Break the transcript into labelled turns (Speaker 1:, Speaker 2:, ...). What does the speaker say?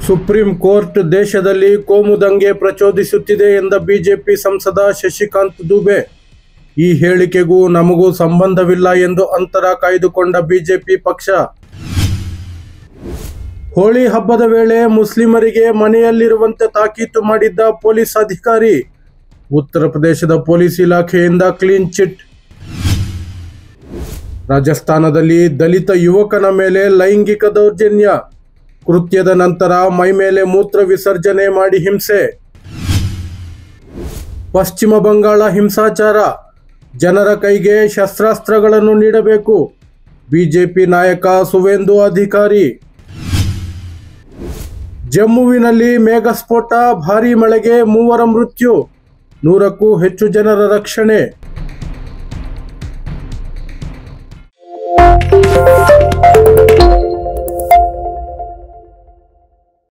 Speaker 1: Supreme court ದೇಶದಲ್ಲಿ ಕೋಮು ದಂಗೆ ಪ್ರಚೋದಿಸುತ್ತಿದೆ ಎಂದ ಬಿಜೆಪಿ ಸಂಸದ ಶಶಿಕಾಂತ್ ದುಬೆ. ಈ ಹೇಳಿಕೆಗೂ ನಮಗೂ ಸಂಬಂಧವಿಲ್ಲ ಎಂದು ಅಂತರ ಕಾಯ್ದುಕೊಂಡ ಬಿಜೆಪಿ ಪಕ್ಷ. ಹೋಳಿ ಹಬ್ಬದ ವೇಳೆ ಮುಸ್ಲಿಮರಿಗೆ ಮನೆಯಲ್ಲಿರುವಂತೆ ತಾಕೀತು ಮಾಡಿದ್ದ ಪೊಲೀಸ್ ಅಧಿಕಾರಿ. ಉತ್ತರ ಪ್ರದೇಶದ ಪೊಲೀಸ್ ಇಲಾಖೆಯಿಂದ ಕ್ಲೀನ್ ಚಿಟ್. ರಾಜಸ್ಥಾನದಲ್ಲಿ ದಲಿತ ಯುವಕನ ಮೇಲೆ ಲೈಂಗಿಕ ದೌರ್ಜನ್ಯ. ಕೃತ್ಯದ ನಂತರ ಮೈಮೇಲೆ ಮೂತ್ರ ವಿಸರ್ಜನೆ ಮಾಡಿ ಹಿಂಸೆ. ಪಶ್ಚಿಮ ಬಂಗಾಳ ಹಿಂಸಾಚಾರ. ಜನರ ಕೈಗೆ ಶಸ್ತ್ರಾಸ್ತ್ರಗಳನ್ನು ನೀಡಬೇಕು. ಬಿಜೆಪಿ ನಾಯಕ ಸುವೇಂದು ಅಧಿಕಾರಿ. ಜಮ್ಮುವಿನಲ್ಲಿ ಮೇಘಸ್ಫೋಟ, ಭಾರೀ ಮಳೆಗೆ 3 ಮೃತ್ಯು, 100ಕ್ಕೂ ಹೆಚ್ಚು ಜನರ ರಕ್ಷಣೆ.